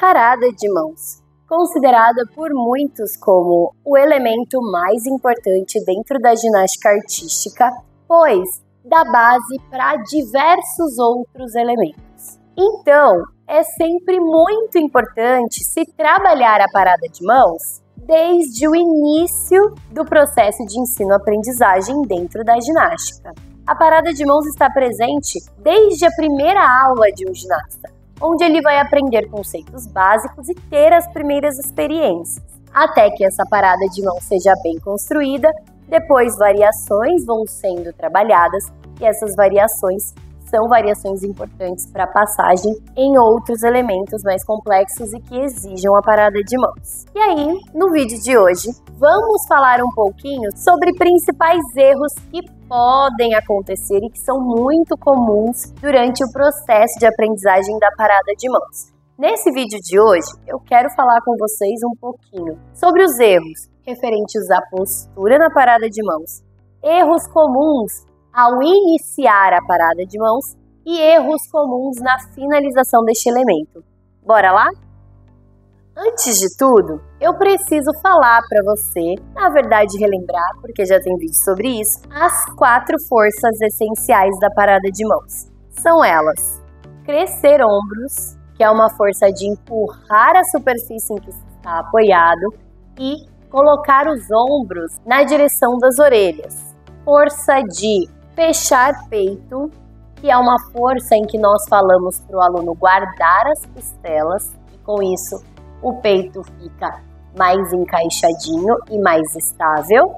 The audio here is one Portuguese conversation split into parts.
Parada de mãos, considerada por muitos como o elemento mais importante dentro da ginástica artística, pois dá base para diversos outros elementos. Então, é sempre muito importante se trabalhar a parada de mãos desde o início do processo de ensino-aprendizagem dentro da ginástica. A parada de mãos está presente desde a primeira aula de um ginasta, onde ele vai aprender conceitos básicos e ter as primeiras experiências. Até que essa parada de mão seja bem construída, depois variações vão sendo trabalhadas e essas variações são variações importantes para a passagem em outros elementos mais complexos e que exijam a parada de mãos. E aí, no vídeo de hoje, vamos falar um pouquinho sobre principais erros que podem acontecer e que são muito comuns durante o processo de aprendizagem da parada de mãos. Nesse vídeo de hoje, eu quero falar com vocês um pouquinho sobre os erros referentes à postura na parada de mãos, erros comuns ao iniciar a parada de mãos e erros comuns na finalização deste elemento. Bora lá? Antes de tudo, eu preciso falar para você, na verdade relembrar, porque já tem vídeo sobre isso, as 4 forças essenciais da parada de mãos. São elas: crescer ombros, que é uma força de empurrar a superfície em que está apoiado, e colocar os ombros na direção das orelhas. Força de fechar peito, que é uma força em que nós falamos para o aluno guardar as costelas, e com isso o peito fica mais encaixadinho e mais estável.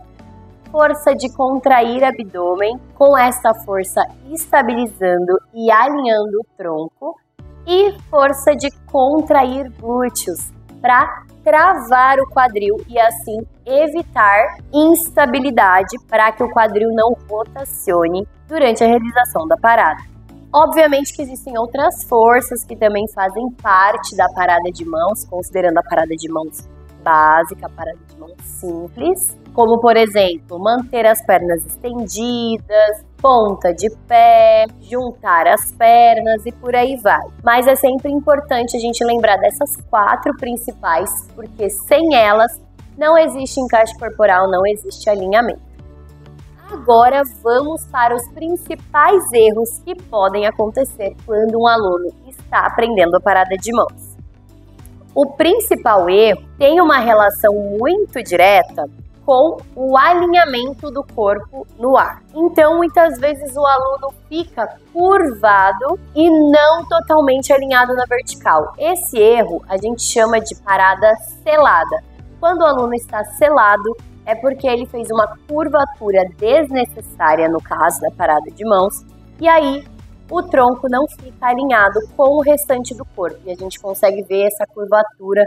Força de contrair abdômen, com essa força estabilizando e alinhando o tronco. E força de contrair glúteos, para travar o quadril e assim evitar instabilidade para que o quadril não rotacione durante a realização da parada. Obviamente que existem outras forças que também fazem parte da parada de mãos, considerando a parada de mãos básica, a parada de mãos simples, como por exemplo, manter as pernas estendidas, ponta de pé, juntar as pernas e por aí vai. Mas é sempre importante a gente lembrar dessas 4 principais, porque sem elas não existe encaixe corporal, não existe alinhamento. Agora vamos para os principais erros que podem acontecer quando um aluno está aprendendo a parada de mãos. O principal erro tem uma relação muito direta com o alinhamento do corpo no ar. Então, muitas vezes o aluno fica curvado e não totalmente alinhado na vertical. Esse erro a gente chama de parada selada. Quando o aluno está selado, é porque ele fez uma curvatura desnecessária, no caso da parada de mãos, e aí o tronco não fica alinhado com o restante do corpo. E a gente consegue ver essa curvatura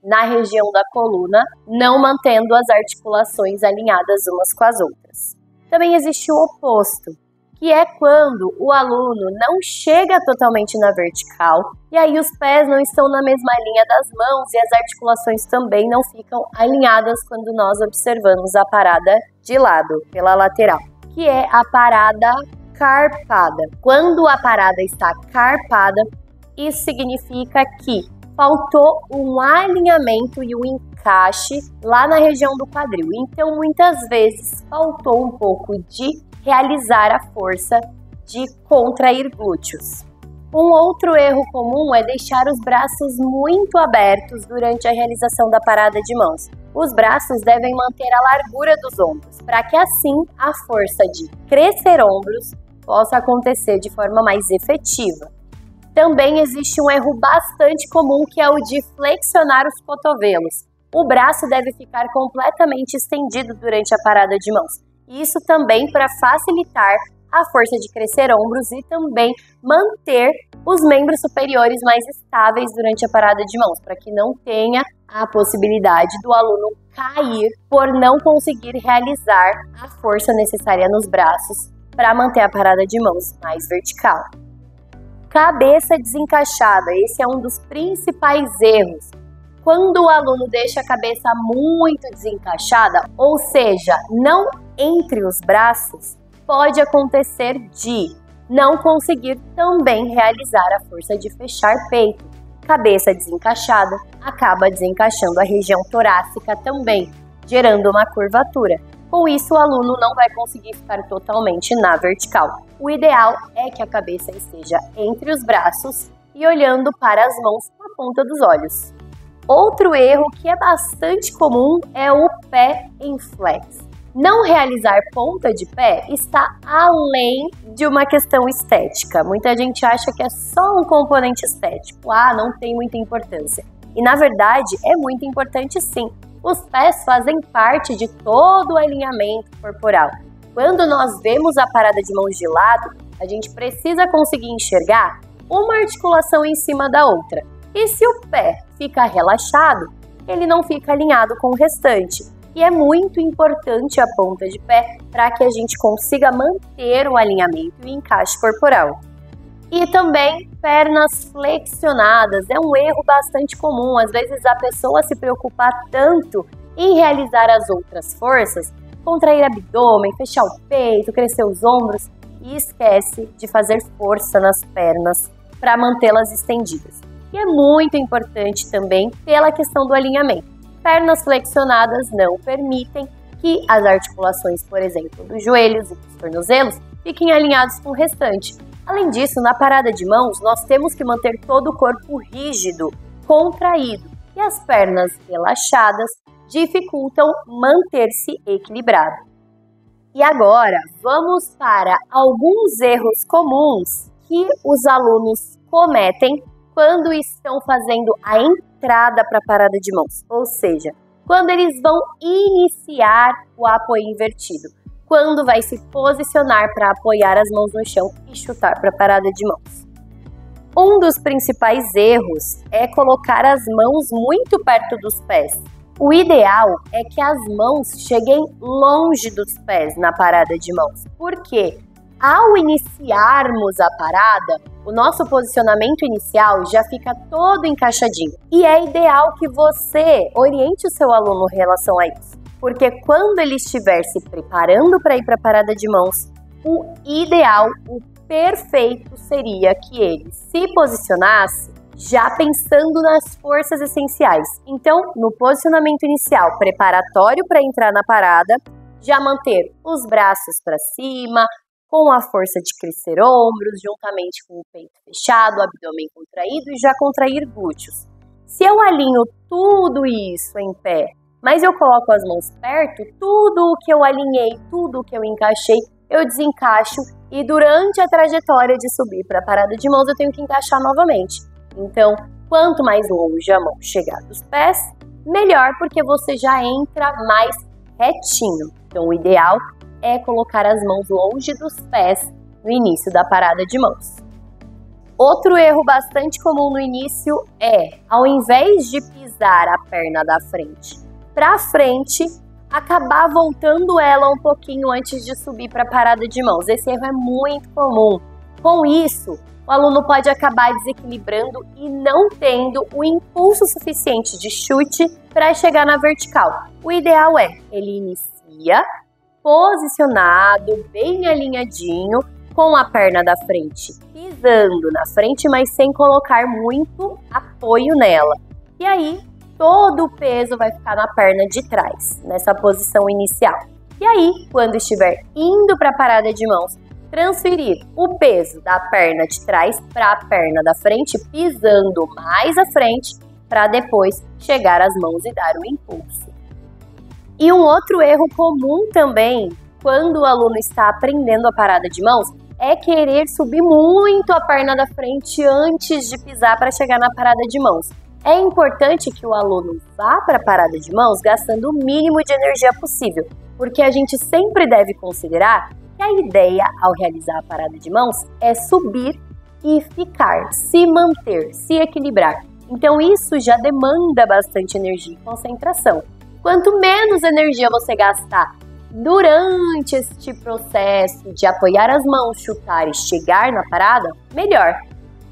na região da coluna, não mantendo as articulações alinhadas umas com as outras. Também existe o oposto, que é quando o aluno não chega totalmente na vertical e aí os pés não estão na mesma linha das mãos e as articulações também não ficam alinhadas quando nós observamos a parada de lado, pela lateral, que é a parada carpada. Quando a parada está carpada, isso significa que faltou um alinhamento e um encaixe lá na região do quadril. Então, muitas vezes, faltou um pouco de realizar a força de contrair glúteos. Um outro erro comum é deixar os braços muito abertos durante a realização da parada de mãos. Os braços devem manter a largura dos ombros, para que assim a força de crescer ombros possa acontecer de forma mais efetiva. Também existe um erro bastante comum, que é o de flexionar os cotovelos. O braço deve ficar completamente estendido durante a parada de mãos. Isso também para facilitar a força de crescer ombros e também manter os membros superiores mais estáveis durante a parada de mãos, para que não tenha a possibilidade do aluno cair por não conseguir realizar a força necessária nos braços para manter a parada de mãos mais vertical. Cabeça desencaixada, esse é um dos principais erros. Quando o aluno deixa a cabeça muito desencaixada, ou seja, não entre os braços, pode acontecer de não conseguir também realizar a força de fechar peito. Cabeça desencaixada acaba desencaixando a região torácica também, gerando uma curvatura. Com isso, o aluno não vai conseguir ficar totalmente na vertical. O ideal é que a cabeça esteja entre os braços e olhando para as mãos com a ponta dos olhos. Outro erro que é bastante comum é o pé em flex. Não realizar ponta de pé está além de uma questão estética. Muita gente acha que é só um componente estético, não tem muita importância. E na verdade é muito importante sim. Os pés fazem parte de todo o alinhamento corporal. Quando nós vemos a parada de mãos de lado, a gente precisa conseguir enxergar uma articulação em cima da outra. E se o pé fica relaxado, ele não fica alinhado com o restante. E é muito importante a ponta de pé para que a gente consiga manter o alinhamento e o encaixe corporal. E também pernas flexionadas, é um erro bastante comum. Às vezes a pessoa se preocupa tanto em realizar as outras forças, contrair abdômen, fechar o peito, crescer os ombros e esquece de fazer força nas pernas para mantê-las estendidas. E é muito importante também pela questão do alinhamento. Pernas flexionadas não permitem que as articulações, por exemplo, dos joelhos e dos tornozelos, fiquem alinhados com o restante. Além disso, na parada de mãos, nós temos que manter todo o corpo rígido, contraído, e as pernas relaxadas dificultam manter-se equilibrado. E agora, vamos para alguns erros comuns que os alunos cometem quando estão fazendo a entrada para a parada de mãos, ou seja, quando eles vão iniciar o apoio invertido, quando vai se posicionar para apoiar as mãos no chão e chutar para a parada de mãos. Um dos principais erros é colocar as mãos muito perto dos pés. O ideal é que as mãos cheguem longe dos pés na parada de mãos, porque ao iniciarmos a parada, o nosso posicionamento inicial já fica todo encaixadinho. E é ideal que você oriente o seu aluno em relação a isso. Porque quando ele estiver se preparando para ir para a parada de mãos, o ideal, o perfeito seria que ele se posicionasse já pensando nas forças essenciais. Então, no posicionamento inicial preparatório para entrar na parada, já manter os braços para cima, com a força de crescer ombros, juntamente com o peito fechado, o abdômen contraído e já contrair glúteos. Se eu alinho tudo isso em pé, mas eu coloco as mãos perto, tudo o que eu alinhei, tudo o que eu encaixei, eu desencaixo e durante a trajetória de subir para a parada de mãos eu tenho que encaixar novamente. Então, quanto mais longe a mão chegar dos pés, melhor, porque você já entra mais retinho. Então, o ideal é colocar as mãos longe dos pés no início da parada de mãos. Outro erro bastante comum no início é, ao invés de pisar a perna da frente para frente, acabar voltando ela um pouquinho antes de subir para a parada de mãos. Esse erro é muito comum. Com isso, o aluno pode acabar desequilibrando e não tendo o impulso suficiente de chute para chegar na vertical. O ideal é, ele inicia posicionado, bem alinhadinho, com a perna da frente pisando na frente, mas sem colocar muito apoio nela. E aí, todo o peso vai ficar na perna de trás, nessa posição inicial. E aí, quando estiver indo para a parada de mãos, transferir o peso da perna de trás para a perna da frente, pisando mais à frente, para depois chegar às mãos e dar o impulso. E um outro erro comum também, quando o aluno está aprendendo a parada de mãos, é querer subir muito a perna da frente antes de pisar para chegar na parada de mãos. É importante que o aluno vá para a parada de mãos gastando o mínimo de energia possível, porque a gente sempre deve considerar que a ideia ao realizar a parada de mãos é subir e ficar, se manter, se equilibrar. Então isso já demanda bastante energia e concentração. Quanto menos energia você gastar durante este processo de apoiar as mãos, chutar e chegar na parada, melhor.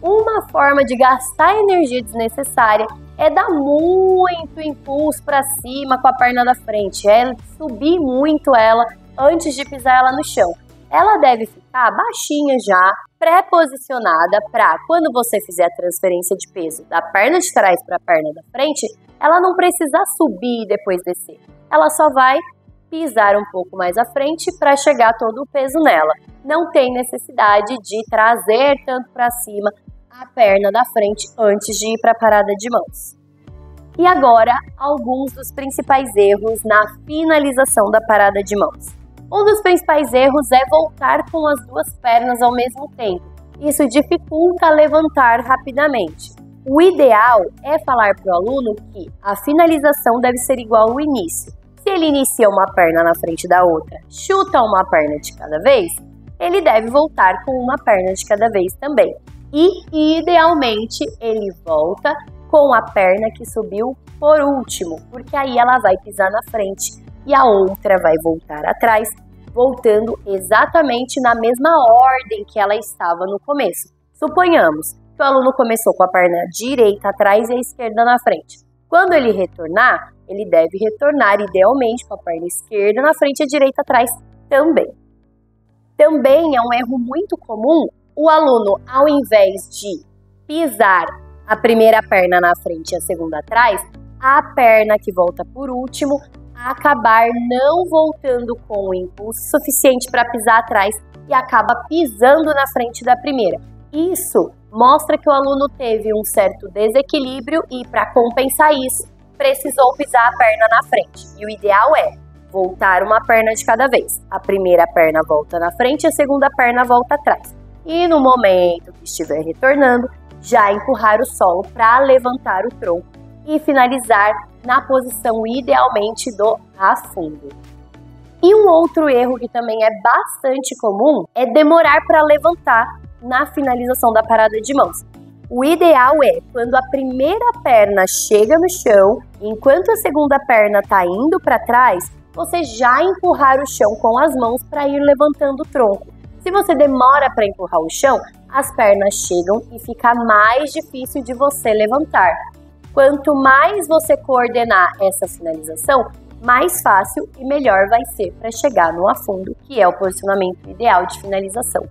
Uma forma de gastar energia desnecessária é dar muito impulso para cima com a perna da frente, é subir muito ela antes de pisar ela no chão. Ela deve ficar baixinha já, pré-posicionada para quando você fizer a transferência de peso da perna de trás para a perna da frente, ela não precisa subir e depois descer. Ela só vai pisar um pouco mais à frente para chegar todo o peso nela. Não tem necessidade de trazer tanto para cima a perna da frente antes de ir para a parada de mãos. E agora, alguns dos principais erros na finalização da parada de mãos. Um dos principais erros é voltar com as duas pernas ao mesmo tempo. Isso dificulta levantar rapidamente. O ideal é falar para o aluno que a finalização deve ser igual ao início. Se ele inicia uma perna na frente da outra, chuta uma perna de cada vez, ele deve voltar com uma perna de cada vez também. E, idealmente, ele volta com a perna que subiu por último, porque aí ela vai pisar na frente e a outra vai voltar atrás, voltando exatamente na mesma ordem que ela estava no começo. Suponhamos que o aluno começou com a perna direita atrás e a esquerda na frente. Quando ele retornar, ele deve retornar idealmente com a perna esquerda na frente e a direita atrás também. Também é um erro muito comum o aluno, ao invés de pisar a primeira perna na frente e a segunda atrás, a perna que volta por último acabar não voltando com o impulso suficiente para pisar atrás e acaba pisando na frente da primeira. Isso mostra que o aluno teve um certo desequilíbrio e, para compensar isso, precisou pisar a perna na frente. E o ideal é voltar uma perna de cada vez. A primeira perna volta na frente e a segunda perna volta atrás. E no momento que estiver retornando, já empurrar o solo para levantar o tronco e finalizar na posição idealmente do afundo. E um outro erro que também é bastante comum é demorar para levantar na finalização da parada de mãos. O ideal é quando a primeira perna chega no chão, enquanto a segunda perna está indo para trás, você já empurrar o chão com as mãos para ir levantando o tronco. Se você demora para empurrar o chão, as pernas chegam e fica mais difícil de você levantar. Quanto mais você coordenar essa finalização, mais fácil e melhor vai ser para chegar no afundo, que é o posicionamento ideal de finalização.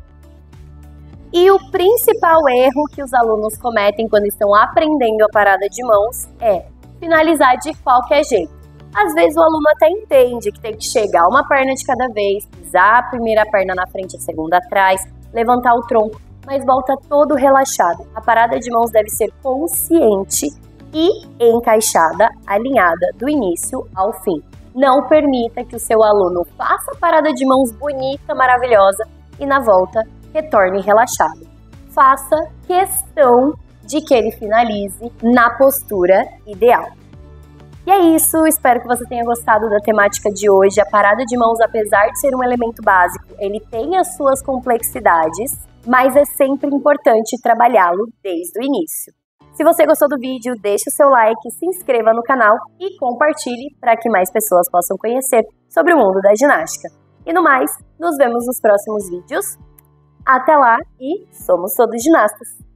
E o principal erro que os alunos cometem quando estão aprendendo a parada de mãos é finalizar de qualquer jeito. Às vezes o aluno até entende que tem que chegar uma perna de cada vez, pisar a primeira perna na frente e a segunda atrás, levantar o tronco, mas volta todo relaxado. A parada de mãos deve ser consciente e encaixada, alinhada do início ao fim. Não permita que o seu aluno faça a parada de mãos bonita, maravilhosa e na volta retorne relaxado. Faça questão de que ele finalize na postura ideal. E é isso, espero que você tenha gostado da temática de hoje. A parada de mãos, apesar de ser um elemento básico, ele tem as suas complexidades, mas é sempre importante trabalhá-lo desde o início. Se você gostou do vídeo, deixe o seu like, se inscreva no canal e compartilhe para que mais pessoas possam conhecer sobre o mundo da ginástica. E no mais, nos vemos nos próximos vídeos. Até lá e somos todos ginastas!